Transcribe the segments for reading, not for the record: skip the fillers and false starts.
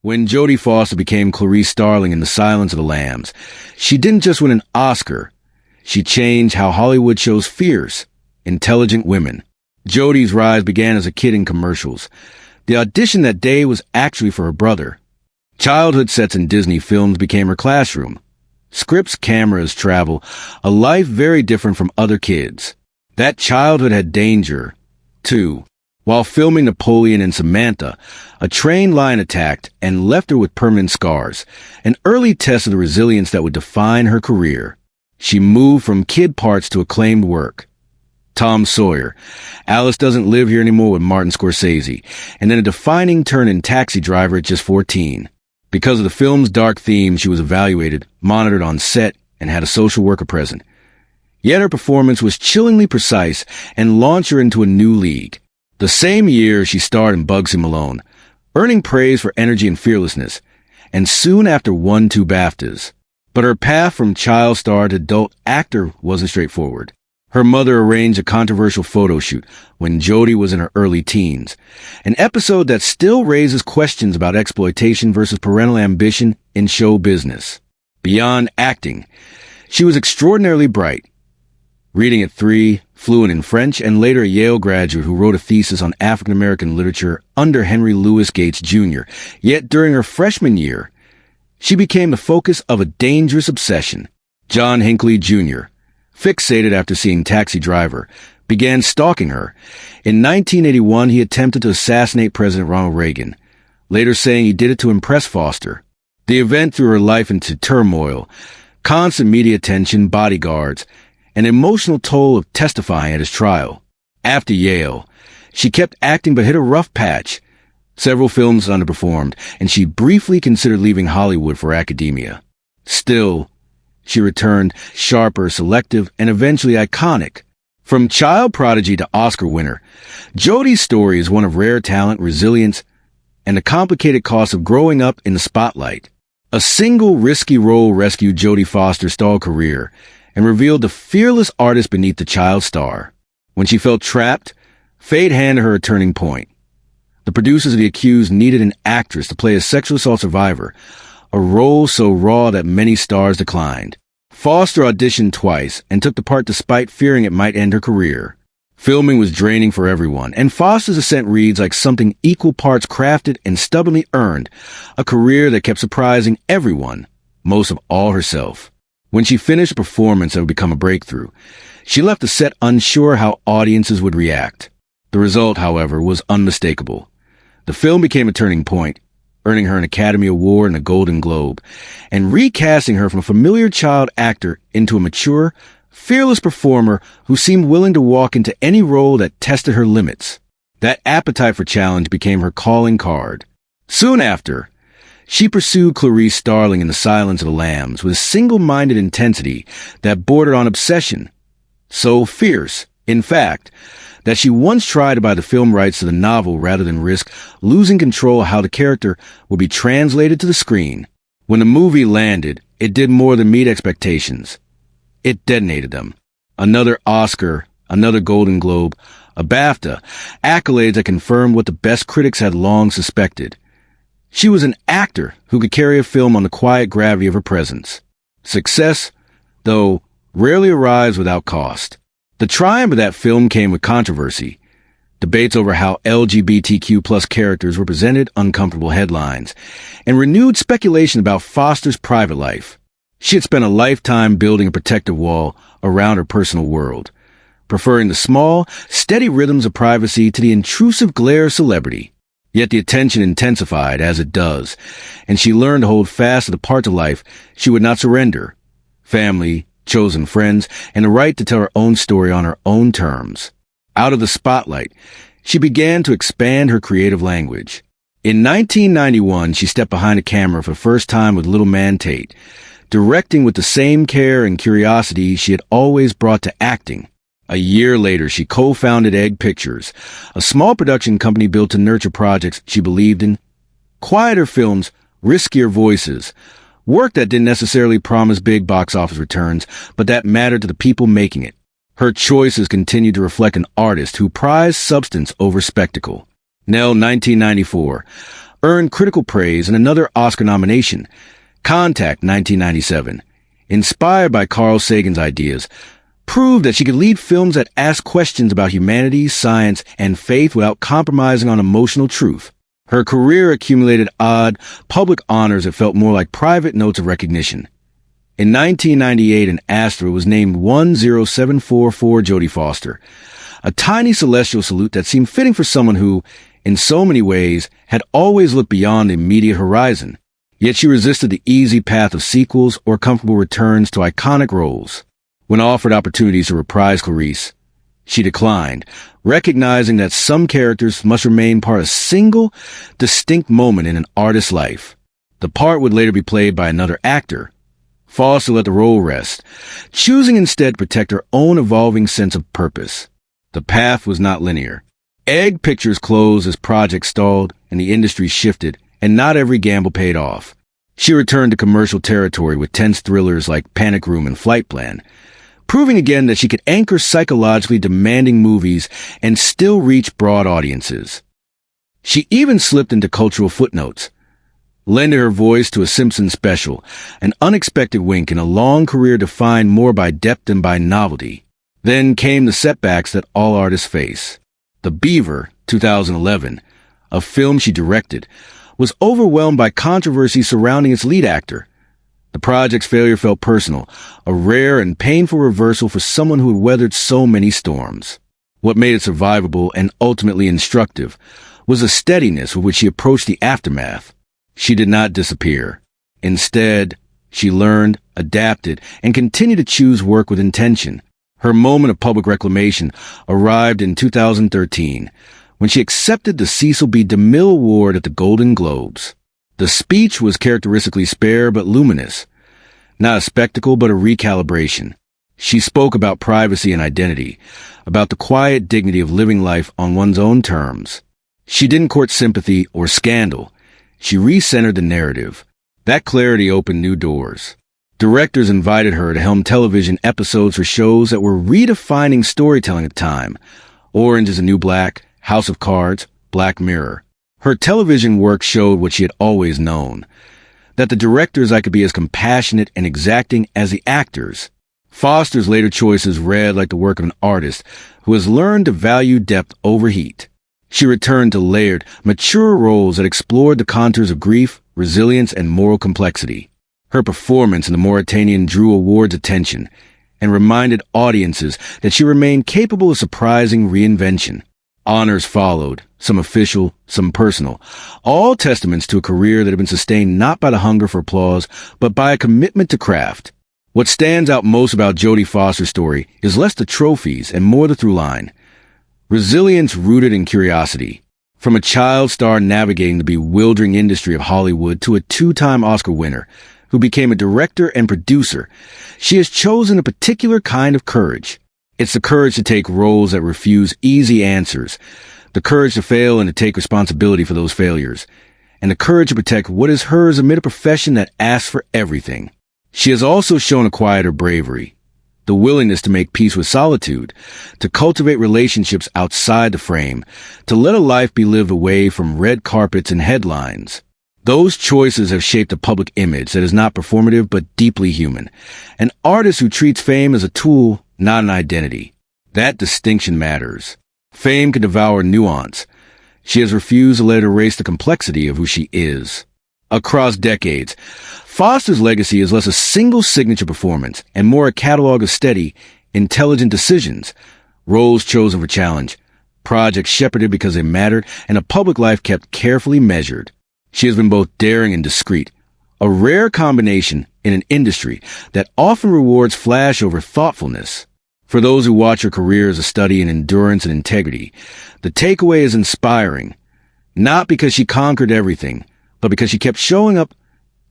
When Jodie Foster became Clarice Starling in The Silence of the Lambs, she didn't just win an Oscar. She changed how Hollywood shows fierce, intelligent women. Jodie's rise began as a kid in commercials. The audition that day was actually for her brother. Childhood sets in Disney films became her classroom. Scripts, cameras, travel, a life very different from other kids. That childhood had danger, too. While filming Napoleon and Samantha, a train line attacked and left her with permanent scars, an early test of the resilience that would define her career. She moved from kid parts to acclaimed work. Tom Sawyer, Alice Doesn't Live Here Anymore with Martin Scorsese, and then a defining turn in Taxi Driver at just 14. Because of the film's dark theme, she was evaluated, monitored on set, and had a social worker present. Yet her performance was chillingly precise and launched her into a new league. The same year, she starred in Bugsy Malone, earning praise for energy and fearlessness, and soon after won 2 BAFTAs. But her path from child star to adult actor wasn't straightforward. Her mother arranged a controversial photo shoot when Jodie was in her early teens, an episode that still raises questions about exploitation versus parental ambition in show business. Beyond acting, she was extraordinarily bright. Reading at 3, fluent in French, and later a Yale graduate who wrote a thesis on African-American literature under Henry Louis Gates Jr. Yet during her freshman year, she became the focus of a dangerous obsession. John Hinckley Jr., fixated after seeing Taxi Driver, began stalking her. In 1981, he attempted to assassinate President Ronald Reagan, later saying he did it to impress Foster. The event threw her life into turmoil, constant media attention, bodyguards, an emotional toll of testifying at his trial. After Yale, she kept acting but hit a rough patch. Several films underperformed, and she briefly considered leaving Hollywood for academia. Still, she returned, sharper, selective, and eventually iconic. From child prodigy to Oscar winner, Jodie's story is one of rare talent, resilience, and the complicated cost of growing up in the spotlight. A single risky role rescued Jodie Foster's stalled career and revealed the fearless artist beneath the child star. When she felt trapped, fate handed her a turning point. The producers of The Accused needed an actress to play a sexual assault survivor, a role so raw that many stars declined. Foster auditioned twice and took the part despite fearing it might end her career. Filming was draining for everyone, and Foster's ascent reads like something equal parts crafted and stubbornly earned, a career that kept surprising everyone, most of all herself. When she finished a performance that would become a breakthrough, she left the set unsure how audiences would react. The result, however, was unmistakable. The film became a turning point, earning her an Academy Award and a Golden Globe, and recasting her from a familiar child actor into a mature, fearless performer who seemed willing to walk into any role that tested her limits. That appetite for challenge became her calling card. Soon after, she pursued Clarice Starling in The Silence of the Lambs with a single-minded intensity that bordered on obsession. So fierce, in fact, that she once tried to buy the film rights to the novel rather than risk losing control of how the character would be translated to the screen. When the movie landed, it did more than meet expectations. It detonated them. Another Oscar, another Golden Globe, a BAFTA, accolades that confirmed what the best critics had long suspected. She was an actor who could carry a film on the quiet gravity of her presence. Success, though, rarely arrives without cost. The triumph of that film came with controversy. Debates over how LGBTQ+ characters were presented, uncomfortable headlines, and renewed speculation about Foster's private life. She had spent a lifetime building a protective wall around her personal world, preferring the small, steady rhythms of privacy to the intrusive glare of celebrity. Yet the attention intensified, as it does, and she learned to hold fast to the parts of life she would not surrender: family, chosen friends, and the right to tell her own story on her own terms. Out of the spotlight, she began to expand her creative language. In 1991, she stepped behind a camera for the first time with Little Man Tate, directing with the same care and curiosity she had always brought to acting. A year later, she co-founded Egg Pictures, a small production company built to nurture projects she believed in. Quieter films, riskier voices, work that didn't necessarily promise big box office returns, but that mattered to the people making it. Her choices continued to reflect an artist who prized substance over spectacle. Nell, 1994, earned critical praise and another Oscar nomination. Contact, 1997, inspired by Carl Sagan's ideas, proved that she could lead films that ask questions about humanity, science, and faith without compromising on emotional truth. Her career accumulated odd, public honors that felt more like private notes of recognition. In 1998, an asteroid was named 10744 Jodie Foster, a tiny celestial salute that seemed fitting for someone who, in so many ways, had always looked beyond the immediate horizon. Yet she resisted the easy path of sequels or comfortable returns to iconic roles. When offered opportunities to reprise Clarice, she declined, recognizing that some characters must remain part of a single, distinct moment in an artist's life. The part would later be played by another actor. Foster let the role rest, choosing instead to protect her own evolving sense of purpose. The path was not linear. Egg Pictures closed as projects stalled and the industry shifted, and not every gamble paid off. She returned to commercial territory with tense thrillers like Panic Room and Flight Plan, proving again that she could anchor psychologically demanding movies and still reach broad audiences. She even slipped into cultural footnotes, lending her voice to a Simpsons special, an unexpected wink in a long career defined more by depth than by novelty. Then came the setbacks that all artists face. The Beaver, 2011, a film she directed, was overwhelmed by controversy surrounding its lead actor. The project's failure felt personal, a rare and painful reversal for someone who had weathered so many storms. What made it survivable and ultimately instructive was the steadiness with which she approached the aftermath. She did not disappear. Instead, she learned, adapted, and continued to choose work with intention. Her moment of public reclamation arrived in 2013, when she accepted the Cecil B. DeMille Award at the Golden Globes. The speech was characteristically spare but luminous, not a spectacle but a recalibration. She spoke about privacy and identity, about the quiet dignity of living life on one's own terms. She didn't court sympathy or scandal. She recentered the narrative. That clarity opened new doors. Directors invited her to helm television episodes for shows that were redefining storytelling at the time. Orange is the New Black, House of Cards, Black Mirror. Her television work showed what she had always known, that the directors could be as compassionate and exacting as the actors. Foster's later choices read like the work of an artist who has learned to value depth over heat. She returned to layered, mature roles that explored the contours of grief, resilience, and moral complexity. Her performance in The Mauritanian drew awards attention and reminded audiences that she remained capable of surprising reinvention. Honors followed, some official, some personal, all testaments to a career that had been sustained not by the hunger for applause, but by a commitment to craft. What stands out most about Jodie Foster's story is less the trophies and more the through line. Resilience rooted in curiosity. From a child star navigating the bewildering industry of Hollywood to a two-time Oscar winner who became a director and producer, she has chosen a particular kind of courage. It's the courage to take roles that refuse easy answers, the courage to fail and to take responsibility for those failures, and the courage to protect what is hers amid a profession that asks for everything. She has also shown a quieter bravery, the willingness to make peace with solitude, to cultivate relationships outside the frame, to let a life be lived away from red carpets and headlines. Those choices have shaped a public image that is not performative but deeply human, an artist who treats fame as a tool, not an identity. That distinction matters. Fame can devour nuance. She has refused to let it erase the complexity of who she is. Across decades, Foster's legacy is less a single signature performance and more a catalog of steady, intelligent decisions, roles chosen for challenge, projects shepherded because they mattered, and a public life kept carefully measured. She has been both daring and discreet, a rare combination in an industry that often rewards flash over thoughtfulness. For those who watch her career as a study in endurance and integrity, the takeaway is inspiring, not because she conquered everything, but because she kept showing up,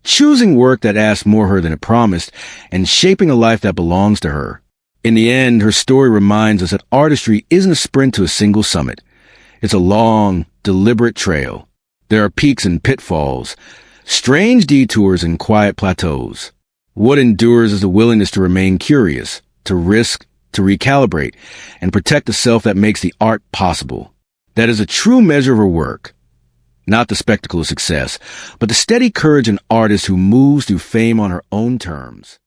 choosing work that asked more of her than it promised, and shaping a life that belongs to her. In the end, her story reminds us that artistry isn't a sprint to a single summit. It's a long, deliberate trail. There are peaks and pitfalls, strange detours and quiet plateaus. What endures is the willingness to remain curious, to risk, to recalibrate, and protect the self that makes the art possible. That is a true measure of her work. Not the spectacle of success, but the steady courage of an artist who moves through fame on her own terms.